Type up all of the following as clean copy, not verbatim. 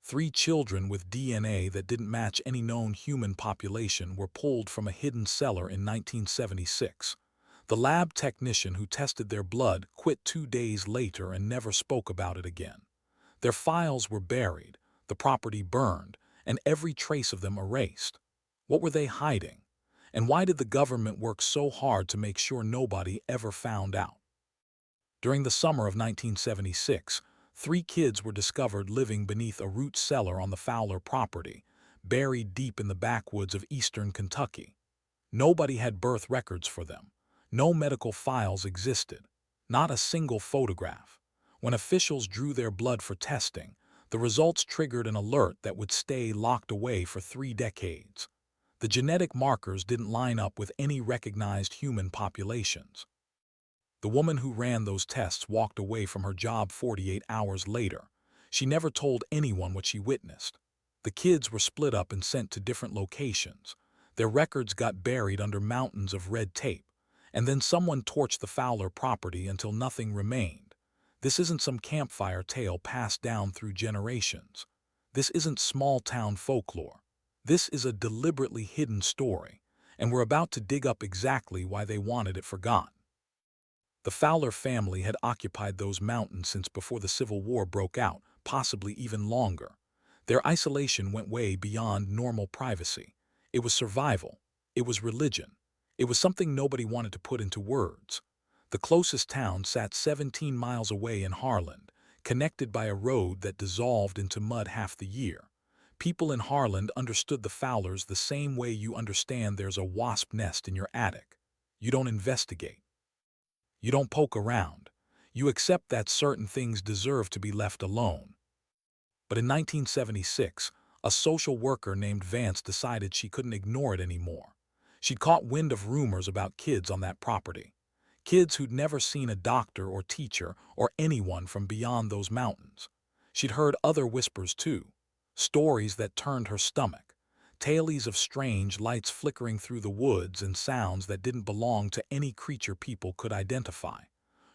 Three children with DNA that didn't match any known human population were pulled from a hidden cellar in 1976. The lab technician who tested their blood quit 2 days later and never spoke about it again. Their files were buried, the property burned, and every trace of them erased. What were they hiding? And why did the government work so hard to make sure nobody ever found out? During the summer of 1976, three kids were discovered living beneath a root cellar on the Fowler property, buried deep in the backwoods of eastern Kentucky. Nobody had birth records for them. No medical files existed. Not a single photograph. When officials drew their blood for testing, the results triggered an alert that would stay locked away for 3 decades. The genetic markers didn't line up with any recognized human populations. The woman who ran those tests walked away from her job 48 hours later. She never told anyone what she witnessed. The kids were split up and sent to different locations. Their records got buried under mountains of red tape, and then someone torched the Fowler property until nothing remained. This isn't some campfire tale passed down through generations. This isn't small-town folklore. This is a deliberately hidden story, and we're about to dig up exactly why they wanted it forgotten. The Fowler family had occupied those mountains since before the Civil War broke out, possibly even longer. Their isolation went way beyond normal privacy. It was survival. It was religion. It was something nobody wanted to put into words. The closest town sat 17 miles away in Harland, connected by a road that dissolved into mud half the year. People in Harland understood the Fowlers the same way you understand there's a wasp nest in your attic. You don't investigate. You don't poke around. You accept that certain things deserve to be left alone. But in 1976, a social worker named Vance decided she couldn't ignore it anymore. She'd caught wind of rumors about kids on that property. Kids who'd never seen a doctor or teacher or anyone from beyond those mountains. She'd heard other whispers too, stories that turned her stomach, tales of strange lights flickering through the woods and sounds that didn't belong to any creature people could identify.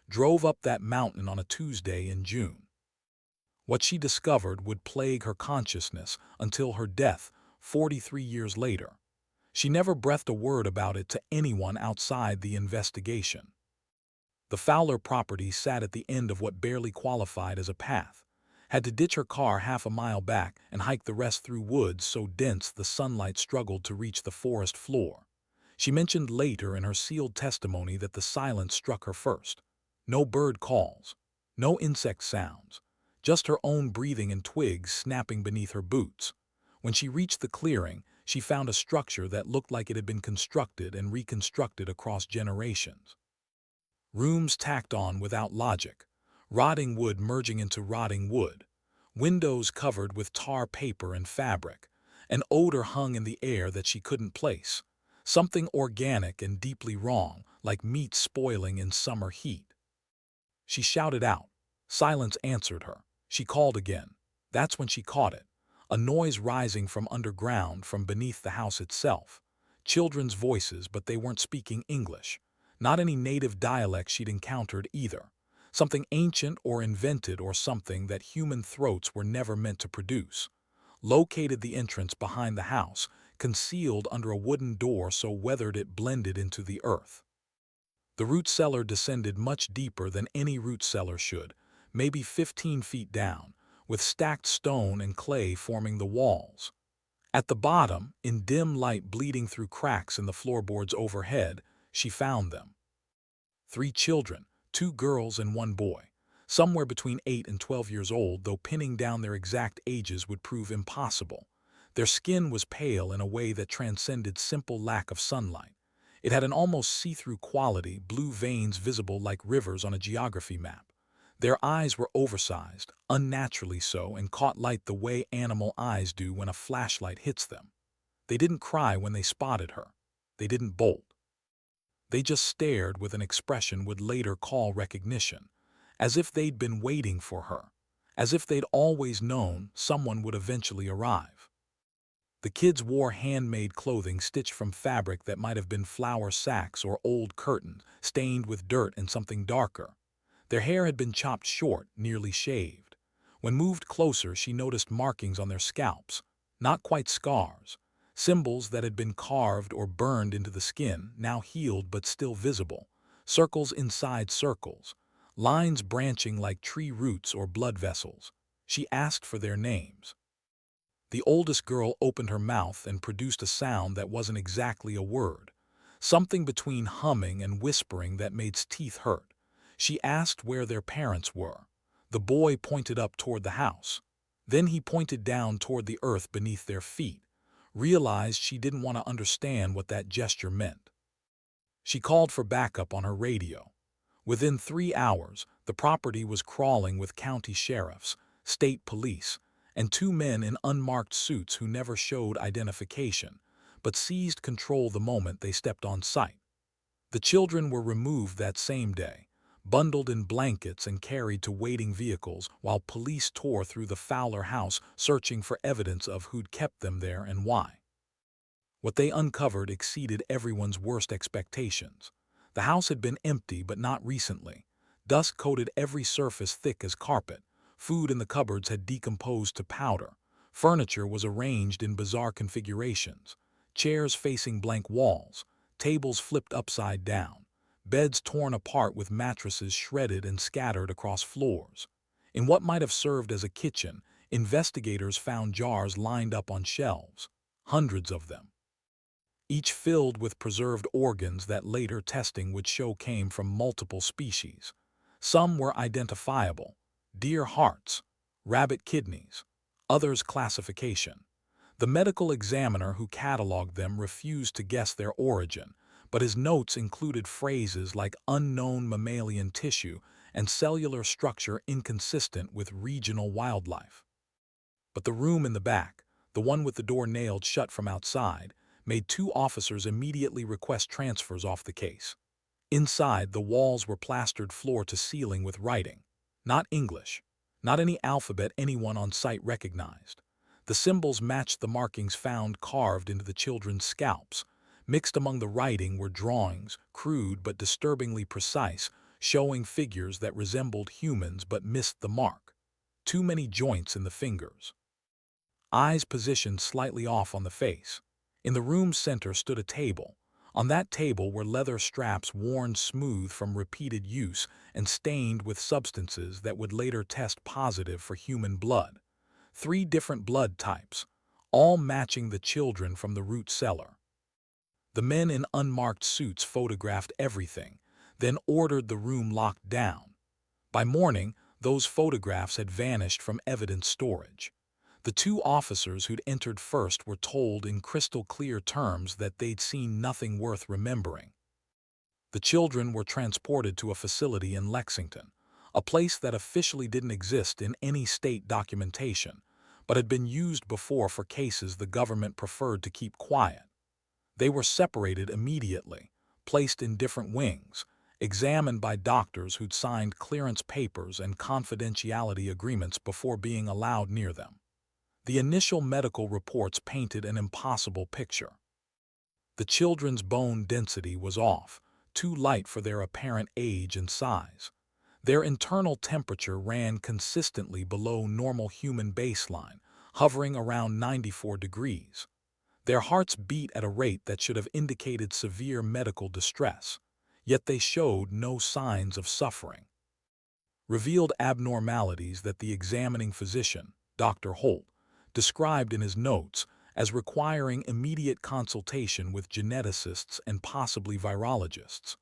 Drove up that mountain on a Tuesday in June. What she discovered would plague her consciousness until her death 43 years later. She never breathed a word about it to anyone outside the investigation. The Fowler property sat at the end of what barely qualified as a path. Had to ditch her car half a mile back and hike the rest through woods so dense the sunlight struggled to reach the forest floor. She mentioned later in her sealed testimony that the silence struck her first. No bird calls, no insect sounds, just her own breathing and twigs snapping beneath her boots. When she reached the clearing, she found a structure that looked like it had been constructed and reconstructed across generations. Rooms tacked on without logic, rotting wood merging into rotting wood, windows covered with tar paper and fabric, an odor hung in the air that she couldn't place, something organic and deeply wrong, like meat spoiling in summer heat. She shouted out. Silence answered her. She called again. That's when she caught it. A noise rising from underground, from beneath the house itself. Children's voices, but they weren't speaking English. Not any native dialect she'd encountered either. Something ancient or invented or something that human throats were never meant to produce. Located the entrance behind the house, concealed under a wooden door so weathered it blended into the earth. The root cellar descended much deeper than any root cellar should, maybe 15 feet down, with stacked stone and clay forming the walls. At the bottom, in dim light bleeding through cracks in the floorboards overhead, she found them. 3 children, 2 girls and 1 boy, somewhere between 8 and 12 years old, though pinning down their exact ages would prove impossible. Their skin was pale in a way that transcended simple lack of sunlight. It had an almost see-through quality, blue veins visible like rivers on a geography map. Their eyes were oversized, unnaturally so, and caught light the way animal eyes do when a flashlight hits them. They didn't cry when they spotted her. They didn't bolt. They just stared with an expression would later call recognition, as if they'd been waiting for her, as if they'd always known someone would eventually arrive. The kids wore handmade clothing stitched from fabric that might have been flour sacks or old curtains, stained with dirt and something darker. Their hair had been chopped short, nearly shaved. When moved closer, she noticed markings on their scalps, not quite scars, symbols that had been carved or burned into the skin, now healed but still visible, circles inside circles, lines branching like tree roots or blood vessels. She asked for their names. The oldest girl opened her mouth and produced a sound that wasn't exactly a word, something between humming and whispering that made teeth hurt. She asked where their parents were. The boy pointed up toward the house. Then he pointed down toward the earth beneath their feet, realized she didn't want to understand what that gesture meant. She called for backup on her radio. Within 3 hours, the property was crawling with county sheriffs, state police, and 2 men in unmarked suits who never showed identification, but seized control the moment they stepped on site. The children were removed that same day, bundled in blankets and carried to waiting vehicles while police tore through the Fowler house searching for evidence of who'd kept them there and why. What they uncovered exceeded everyone's worst expectations. The house had been empty, but not recently. Dust coated every surface thick as carpet. Food in the cupboards had decomposed to powder. Furniture was arranged in bizarre configurations. Chairs facing blank walls. Tables flipped upside down. Beds torn apart with mattresses shredded and scattered across floors. In what might have served as a kitchen, investigators found jars lined up on shelves. Hundreds of them, each filled with preserved organs that later testing would show came from multiple species. Some were identifiable: deer hearts, rabbit kidneys, others classification. The medical examiner who cataloged them refused to guess their origin, but his notes included phrases like unknown mammalian tissue and cellular structure inconsistent with regional wildlife. But the room in the back, the one with the door nailed shut from outside, made 2 officers immediately request transfers off the case. Inside, the walls were plastered floor to ceiling with writing. Not English, not any alphabet anyone on site recognized. The symbols matched the markings found carved into the children's scalps. Mixed among the writing were drawings, crude but disturbingly precise, showing figures that resembled humans but missed the mark. Too many joints in the fingers. Eyes positioned slightly off on the face. In the room's center stood a table. On that table were leather straps worn smooth from repeated use and stained with substances that would later test positive for human blood. 3 different blood types, all matching the children from the root cellar. The men in unmarked suits photographed everything, then ordered the room locked down. By morning, those photographs had vanished from evidence storage. The 2 officers who'd entered first were told in crystal clear terms that they'd seen nothing worth remembering. The children were transported to a facility in Lexington, a place that officially didn't exist in any state documentation, but had been used before for cases the government preferred to keep quiet. They were separated immediately, placed in different wings, examined by doctors who'd signed clearance papers and confidentiality agreements before being allowed near them. The initial medical reports painted an impossible picture. The children's bone density was off, too light for their apparent age and size. Their internal temperature ran consistently below normal human baseline, hovering around 94 degrees. Their hearts beat at a rate that should have indicated severe medical distress, yet they showed no signs of suffering. Revealed abnormalities that the examining physician, Dr. Holt, described in his notes as requiring immediate consultation with geneticists and possibly virologists.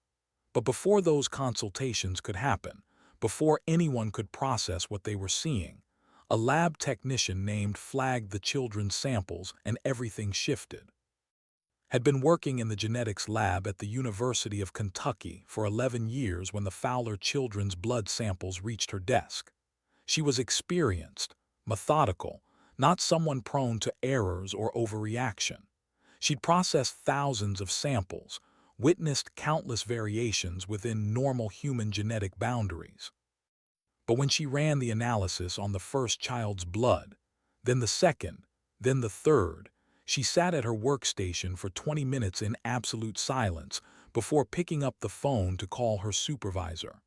But before those consultations could happen, before anyone could process what they were seeing, a lab technician named flagged the children's samples and everything shifted. Had been working in the genetics lab at the University of Kentucky for 11 years when the Fowler children's blood samples reached her desk. She was experienced, methodical, not someone prone to errors or overreaction. She'd processed thousands of samples, witnessed countless variations within normal human genetic boundaries. But when she ran the analysis on the first child's blood, then the second, then the third, she sat at her workstation for 20 minutes in absolute silence before picking up the phone to call her supervisor.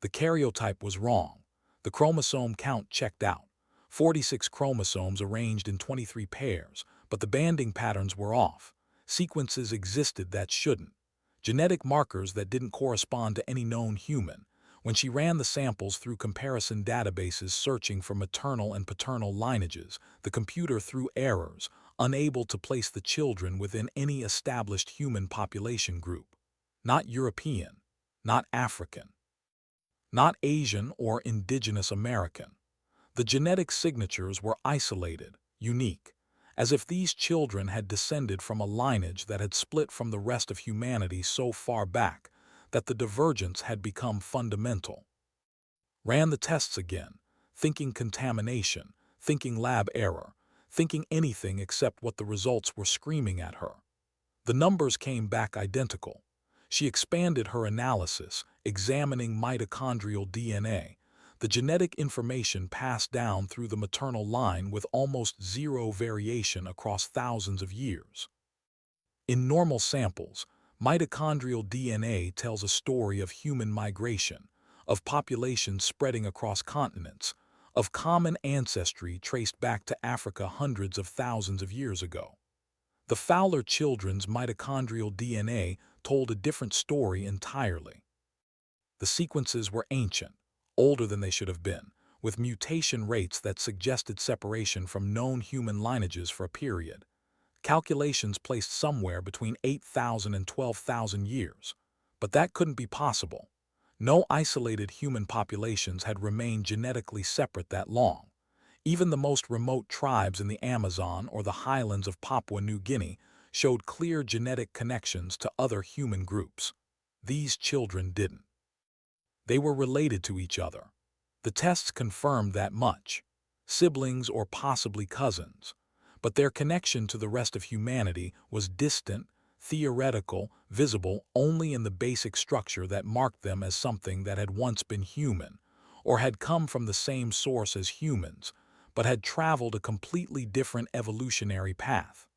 The karyotype was wrong. The chromosome count checked out. 46 chromosomes arranged in 23 pairs, but the banding patterns were off. Sequences existed that shouldn't. Genetic markers that didn't correspond to any known human. When she ran the samples through comparison databases searching for maternal and paternal lineages, the computer threw errors, unable to place the children within any established human population group. Not European, not African, not Asian or indigenous American. The genetic signatures were isolated, unique, as if these children had descended from a lineage that had split from the rest of humanity so far back that the divergence had become fundamental. Ran the tests again, thinking contamination, thinking lab error, thinking anything except what the results were screaming at her. The numbers came back identical. She expanded her analysis, examining mitochondrial DNA, the genetic information passed down through the maternal line with almost zero variation across thousands of years. In normal samples, mitochondrial DNA tells a story of human migration, of populations spreading across continents, of common ancestry traced back to Africa hundreds of thousands of years ago. The Fowler children's mitochondrial DNA told a different story entirely. The sequences were ancient, older than they should have been, with mutation rates that suggested separation from known human lineages for a period. Calculations placed somewhere between 8,000 and 12,000 years. But that couldn't be possible. No isolated human populations had remained genetically separate that long. Even the most remote tribes in the Amazon or the highlands of Papua New Guinea showed clear genetic connections to other human groups. These children didn't. They were related to each other. The tests confirmed that much. Siblings or possibly cousins. But their connection to the rest of humanity was distant, theoretical, visible only in the basic structure that marked them as something that had once been human, or had come from the same source as humans, but had traveled a completely different evolutionary path.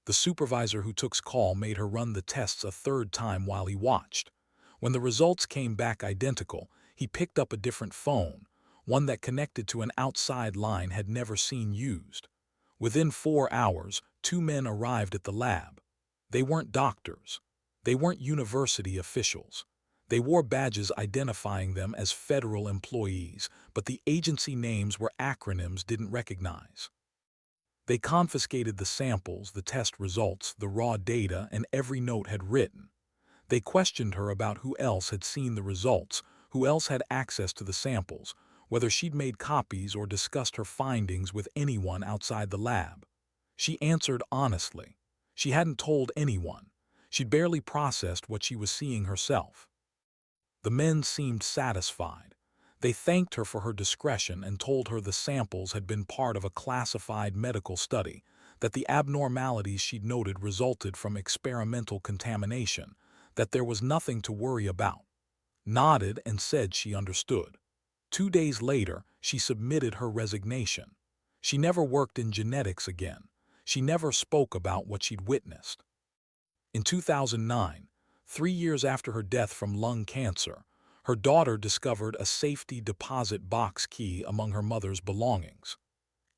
The supervisor who took call made her run the tests a third time while he watched. When the results came back identical, he picked up a different phone, one that connected to an outside line had never seen used. Within 4 hours, 2 men arrived at the lab. They weren't doctors. They weren't university officials. They wore badges identifying them as federal employees, but the agency names were acronyms didn't recognize. They confiscated the samples, the test results, the raw data, and every note had written. They questioned her about who else had seen the results, who else had access to the samples, whether she'd made copies or discussed her findings with anyone outside the lab. She answered honestly. She hadn't told anyone. She'd barely processed what she was seeing herself. The men seemed satisfied. They thanked her for her discretion and told her the samples had been part of a classified medical study, that the abnormalities she'd noted resulted from experimental contamination, that there was nothing to worry about. Nodded and said she understood. 2 days later, she submitted her resignation. She never worked in genetics again. She never spoke about what she'd witnessed. In 2009, 3 years after her death from lung cancer, her daughter discovered a safety deposit box key among her mother's belongings.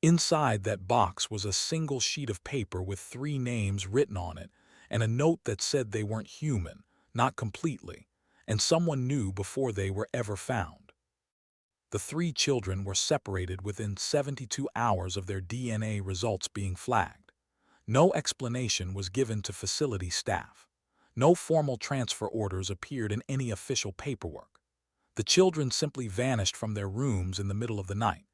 Inside that box was a single sheet of paper with 3 names written on it and a note that said they weren't human, not completely, and someone knew before they were ever found. The 3 children were separated within 72 hours of their DNA results being flagged. No explanation was given to facility staff. No formal transfer orders appeared in any official paperwork. The children simply vanished from their rooms in the middle of the night,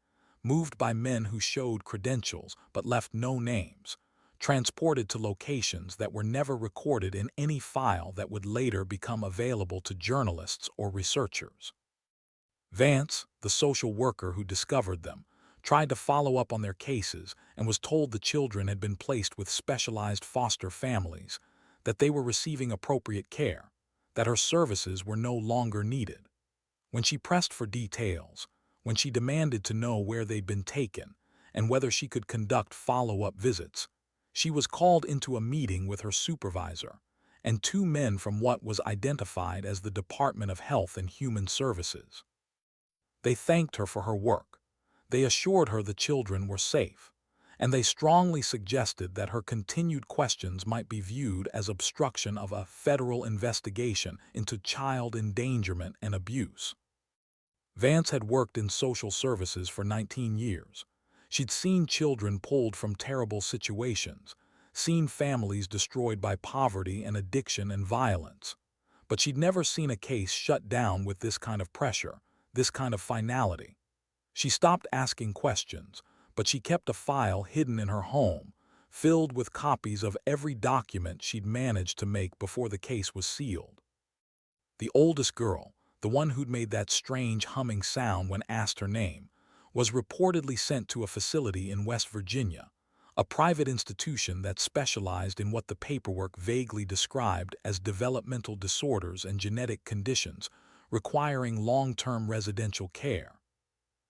moved by men who showed credentials but left no names, transported to locations that were never recorded in any file that would later become available to journalists or researchers. Vance, the social worker who discovered them, tried to follow up on their cases and was told the children had been placed with specialized foster families, that they were receiving appropriate care, that her services were no longer needed. When she pressed for details, when she demanded to know where they'd been taken and whether she could conduct follow-up visits, she was called into a meeting with her supervisor and 2 men from what was identified as the Department of Health and Human Services. They thanked her for her work. They assured her the children were safe, and they strongly suggested that her continued questions might be viewed as obstruction of a federal investigation into child endangerment and abuse. Vance had worked in social services for 19 years. She'd seen children pulled from terrible situations, seen families destroyed by poverty and addiction and violence. But she'd never seen a case shut down with this kind of pressure, this kind of finality. She stopped asking questions, but she kept a file hidden in her home, filled with copies of every document she'd managed to make before the case was sealed. The oldest girl, the one who'd made that strange humming sound when asked her name, was reportedly sent to a facility in West Virginia, a private institution that specialized in what the paperwork vaguely described as developmental disorders and genetic conditions requiring long-term residential care.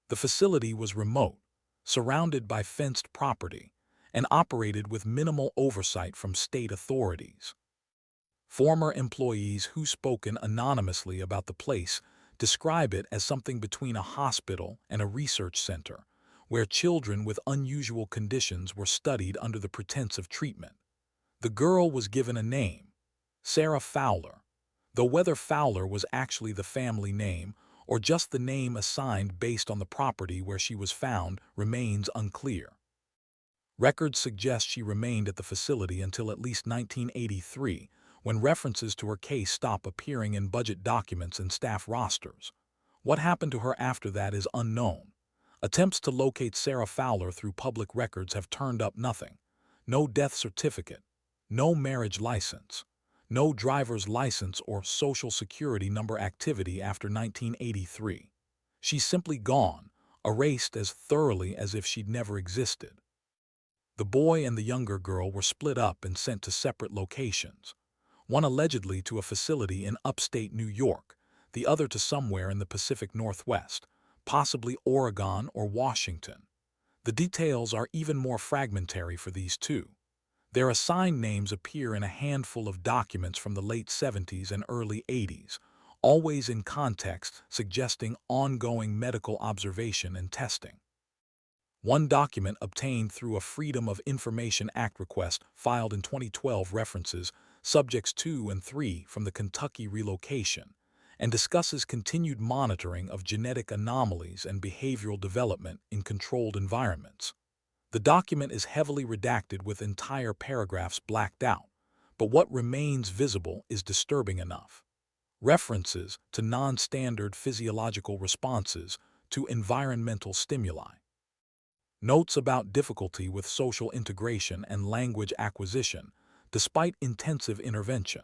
The facility was remote, surrounded by fenced property, and operated with minimal oversight from state authorities. Former employees who spoken anonymously about the place describe it as something between a hospital and a research center, where children with unusual conditions were studied under the pretense of treatment. The girl was given a name, Sarah Fowler, though whether Fowler was actually the family name or just the name assigned based on the property where she was found remains unclear. Records suggest she remained at the facility until at least 1983, when references to her case stop appearing in budget documents and staff rosters. What happened to her after that is unknown. Attempts to locate Sarah Fowler through public records have turned up nothing. No death certificate, no marriage license, no driver's license or social security number activity after 1983. She's simply gone, erased as thoroughly as if she'd never existed. The boy and the younger girl were split up and sent to separate locations, one allegedly to a facility in upstate New York, the other to somewhere in the Pacific Northwest, possibly Oregon or Washington. The details are even more fragmentary for these two. Their assigned names appear in a handful of documents from the late 70s and early 80s, always in context suggesting ongoing medical observation and testing. One document obtained through a Freedom of Information Act request filed in 2012 references Subjects 2 and 3 from the Kentucky relocation and discusses continued monitoring of genetic anomalies and behavioral development in controlled environments. The document is heavily redacted with entire paragraphs blacked out, but what remains visible is disturbing enough. References to non-standard physiological responses to environmental stimuli. Notes about difficulty with social integration and language acquisition, despite intensive intervention.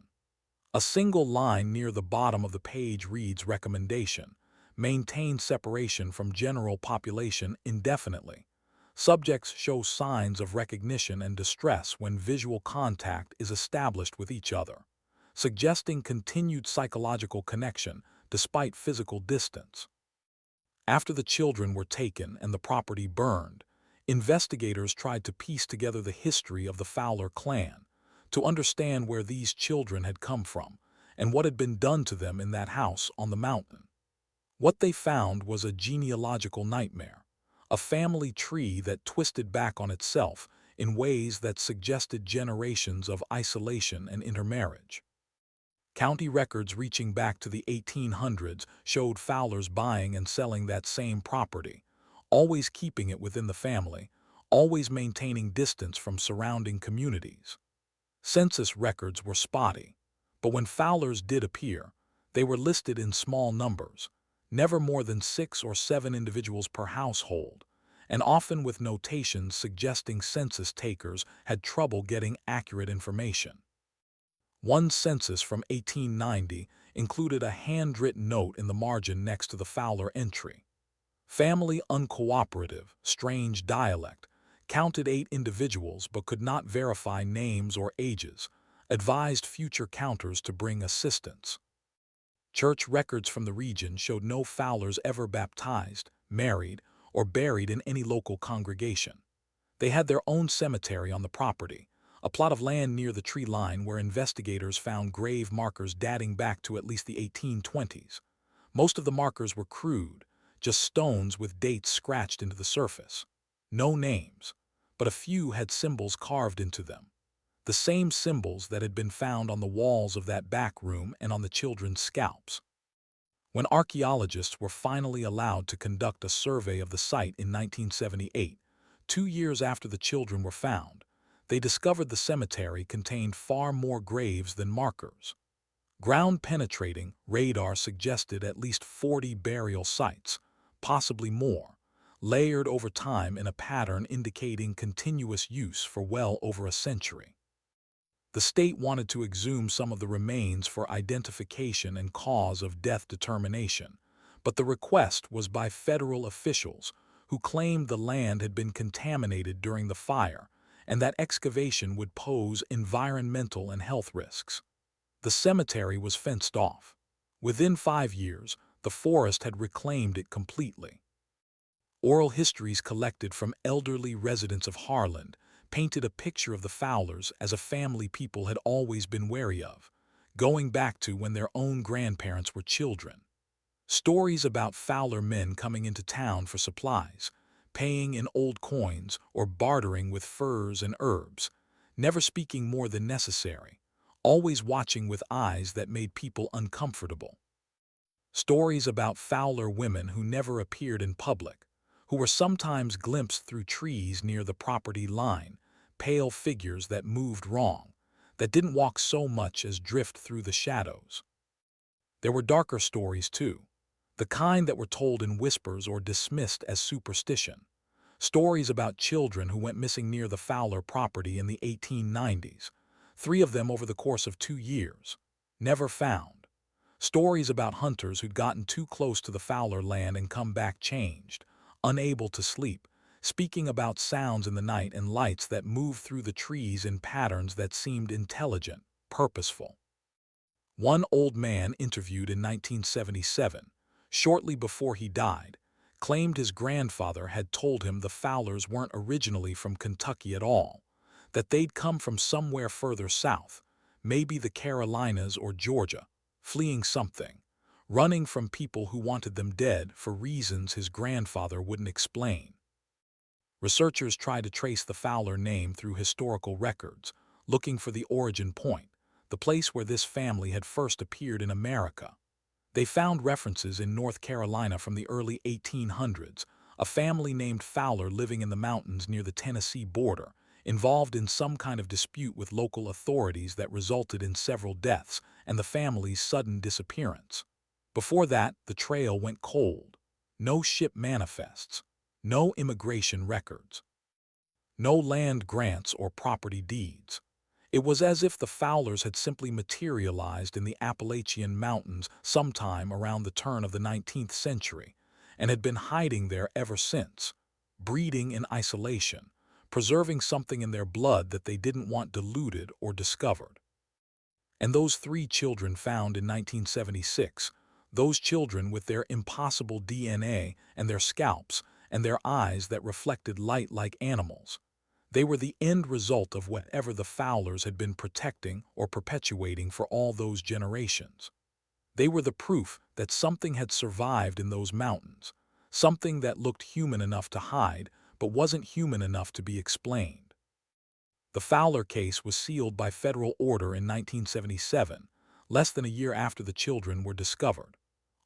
A single line near the bottom of the page reads recommendation, maintain separation from general population indefinitely. Subjects show signs of recognition and distress when visual contact is established with each other, suggesting continued psychological connection despite physical distance. After the children were taken and the property burned, investigators tried to piece together the history of the Fowler clan, to understand where these children had come from and what had been done to them in that house on the mountain. What they found was a genealogical nightmare, a family tree that twisted back on itself in ways that suggested generations of isolation and intermarriage. County records reaching back to the 1800s showed Fowlers buying and selling that same property, always keeping it within the family, always maintaining distance from surrounding communities. Census records were spotty, but when Fowlers did appear, they were listed in small numbers, never more than 6 or 7 individuals per household, and often with notations suggesting census takers had trouble getting accurate information. One census from 1890 included a handwritten note in the margin next to the Fowler entry. Family uncooperative, strange dialect, counted 8 individuals but could not verify names or ages, advised future counters to bring assistance. Church records from the region showed no Fowlers ever baptized, married, or buried in any local congregation. They had their own cemetery on the property, a plot of land near the tree line where investigators found grave markers dating back to at least the 1820s. Most of the markers were crude, just stones with dates scratched into the surface. No names, but a few had symbols carved into them. The same symbols that had been found on the walls of that back room and on the children's scalps. When archaeologists were finally allowed to conduct a survey of the site in 1978, 2 years after the children were found, they discovered the cemetery contained far more graves than markers. Ground-penetrating radar suggested at least 40 burial sites, possibly more, layered over time in a pattern indicating continuous use for well over a century. The state wanted to exhume some of the remains for identification and cause of death determination, but the request was by federal officials who claimed the land had been contaminated during the fire and that excavation would pose environmental and health risks. The cemetery was fenced off. Within 5 years, the forest had reclaimed it completely. Oral histories collected from elderly residents of Harland painted a picture of the Fowlers as a family people had always been wary of, going back to when their own grandparents were children. Stories about Fowler men coming into town for supplies, paying in old coins or bartering with furs and herbs, never speaking more than necessary, always watching with eyes that made people uncomfortable. Stories about Fowler women who never appeared in public, who were sometimes glimpsed through trees near the property line, pale figures that moved wrong, that didn't walk so much as drift through the shadows. There were darker stories, too, the kind that were told in whispers or dismissed as superstition. Stories about children who went missing near the Fowler property in the 1890s, 3 of them over the course of 2 years, never found. Stories about hunters who'd gotten too close to the Fowler land and come back changed, unable to sleep, speaking about sounds in the night and lights that moved through the trees in patterns that seemed intelligent, purposeful. One old man interviewed in 1977, shortly before he died, claimed his grandfather had told him the Fowlers weren't originally from Kentucky at all, that they'd come from somewhere further south, maybe the Carolinas or Georgia, fleeing something, running from people who wanted them dead for reasons his grandfather wouldn't explain. Researchers tried to trace the Fowler name through historical records, looking for the origin point, the place where this family had first appeared in America. They found references in North Carolina from the early 1800s, a family named Fowler living in the mountains near the Tennessee border, involved in some kind of dispute with local authorities that resulted in several deaths and the family's sudden disappearance. Before that, the trail went cold. No ship manifests, no immigration records, no land grants or property deeds. It was as if the Fowlers had simply materialized in the Appalachian Mountains sometime around the turn of the 19th century and had been hiding there ever since, breeding in isolation, preserving something in their blood that they didn't want diluted or discovered. And those 3 children found in 1976, those children with their impossible DNA and their scalps and their eyes that reflected light like animals, they were the end result of whatever the Fowlers had been protecting or perpetuating for all those generations. They were the proof that something had survived in those mountains, something that looked human enough to hide but wasn't human enough to be explained. The Fowler case was sealed by federal order in 1977, less than a year after the children were discovered.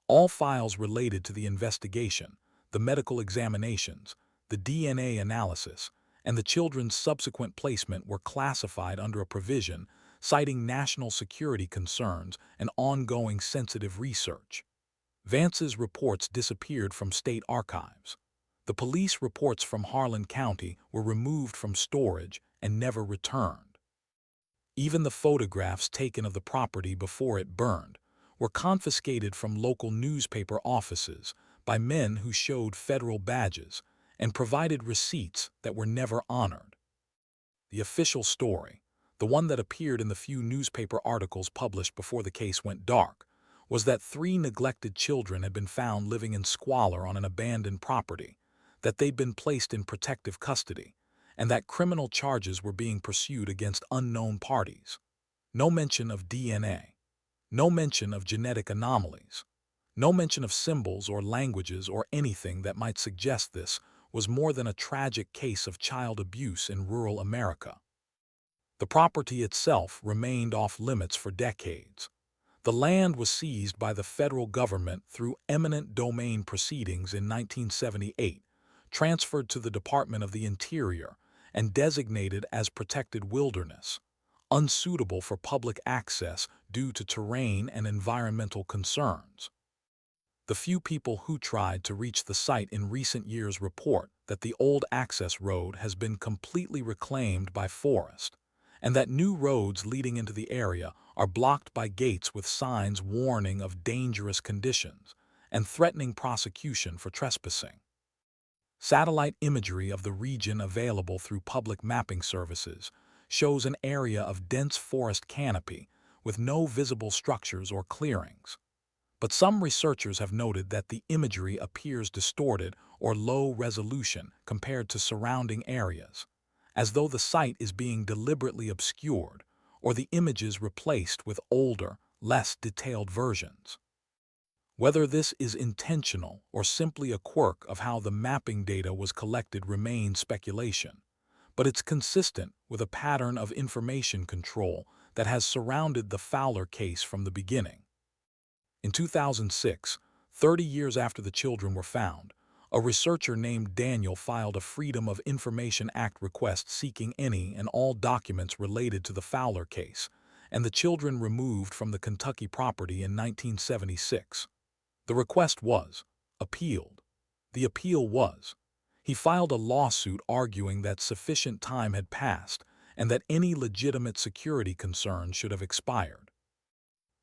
All files related to the investigation, the medical examinations, the DNA analysis, and the children's subsequent placement were classified under a provision citing national security concerns and ongoing sensitive research. Vance's reports disappeared from state archives. The police reports from Harlan County were removed from storage and never returned. Even the photographs taken of the property before it burned were confiscated from local newspaper offices by men who showed federal badges and provided receipts that were never honored. The official story, the one that appeared in the few newspaper articles published before the case went dark, was that 3 neglected children had been found living in squalor on an abandoned property, that they'd been placed in protective custody, and that criminal charges were being pursued against unknown parties. No mention of DNA. No mention of genetic anomalies. No mention of symbols or languages or anything that might suggest this was more than a tragic case of child abuse in rural America. The property itself remained off limits for decades. The land was seized by the federal government through eminent domain proceedings in 1978, transferred to the Department of the Interior, and designated as protected wilderness, unsuitable for public access due to terrain and environmental concerns. The few people who tried to reach the site in recent years report that the old access road has been completely reclaimed by forest, and that new roads leading into the area are blocked by gates with signs warning of dangerous conditions and threatening prosecution for trespassing. Satellite imagery of the region available through public mapping services shows an area of dense forest canopy with no visible structures or clearings. But some researchers have noted that the imagery appears distorted or low resolution compared to surrounding areas, as though the site is being deliberately obscured or the images replaced with older, less detailed versions. Whether this is intentional or simply a quirk of how the mapping data was collected remains speculation, but it's consistent with a pattern of information control that has surrounded the Fowler case from the beginning. In 2006, 30 years after the children were found, a researcher named Daniel filed a Freedom of Information Act request seeking any and all documents related to the Fowler case, and the children removed from the Kentucky property in 1976. The request was appealed. The appeal was he filed a lawsuit arguing that sufficient time had passed and that any legitimate security concerns should have expired.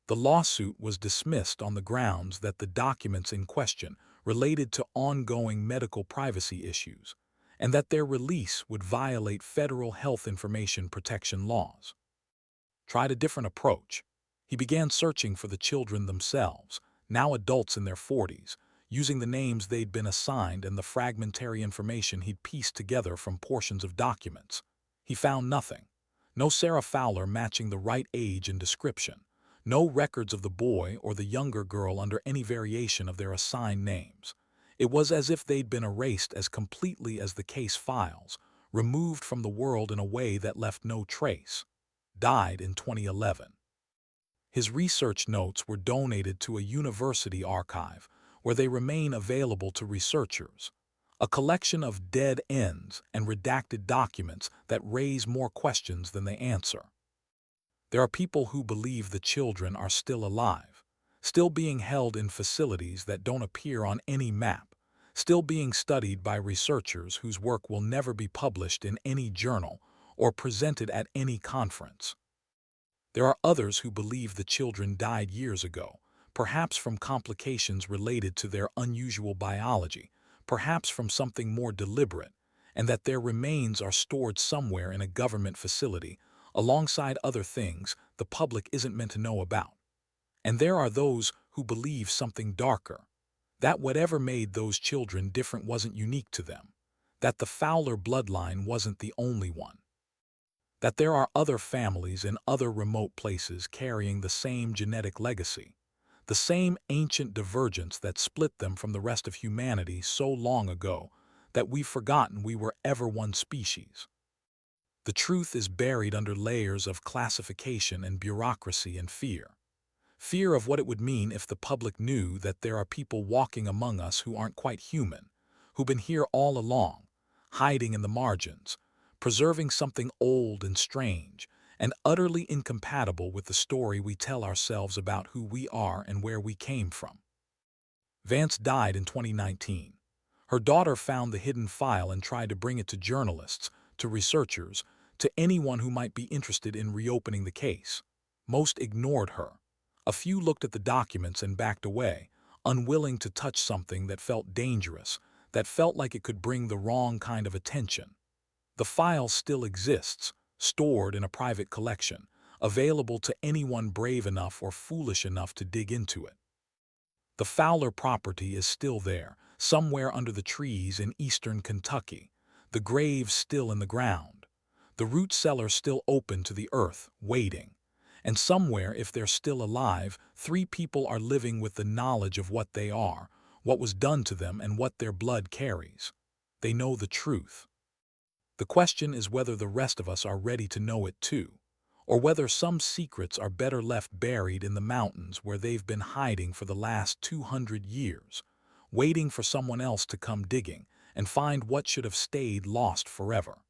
The lawsuit was dismissed on the grounds that the documents in question related to ongoing medical privacy issues, and that their release would violate federal health information protection laws. Tried a different approach. He began searching for the children themselves, now adults in their 40s, using the names they'd been assigned and the fragmentary information he'd pieced together from portions of documents. He found nothing. No Sarah Fowler matching the right age and description. No records of the boy or the younger girl under any variation of their assigned names. It was as if they'd been erased as completely as the case files, removed from the world in a way that left no trace. Died in 2011. His research notes were donated to a university archive, where they remain available to researchers. A collection of dead ends and redacted documents that raise more questions than they answer. There are people who believe the children are still alive, still being held in facilities that don't appear on any map, still being studied by researchers whose work will never be published in any journal or presented at any conference. There are others who believe the children died years ago, perhaps from complications related to their unusual biology, perhaps from something more deliberate, and that their remains are stored somewhere in a government facility, alongside other things the public isn't meant to know about. And there are those who believe something darker, that whatever made those children different wasn't unique to them, that the Fowler bloodline wasn't the only one, that there are other families in other remote places carrying the same genetic legacy, the same ancient divergence that split them from the rest of humanity so long ago that we've forgotten we were ever one species. The truth is buried under layers of classification and bureaucracy and fear. Fear of what it would mean if the public knew that there are people walking among us who aren't quite human, who've been here all along, hiding in the margins, preserving something old and strange, and utterly incompatible with the story we tell ourselves about who we are and where we came from. Vance died in 2019. Her daughter found the hidden file and tried to bring it to journalists, to researchers, to anyone who might be interested in reopening the case. Most ignored her. A few looked at the documents and backed away, unwilling to touch something that felt dangerous, that felt like it could bring the wrong kind of attention. The file still exists, stored in a private collection, available to anyone brave enough or foolish enough to dig into it. The Fowler property is still there, somewhere under the trees in eastern Kentucky, the grave still in the ground, the root cellar still open to the earth, waiting, And somewhere, if they're still alive, 3 people are living with the knowledge of what they are, what was done to them, and what their blood carries. They know the truth. The question is whether the rest of us are ready to know it too, or whether some secrets are better left buried in the mountains where they've been hiding for the last 200 years, waiting for someone else to come digging and find what should have stayed lost forever.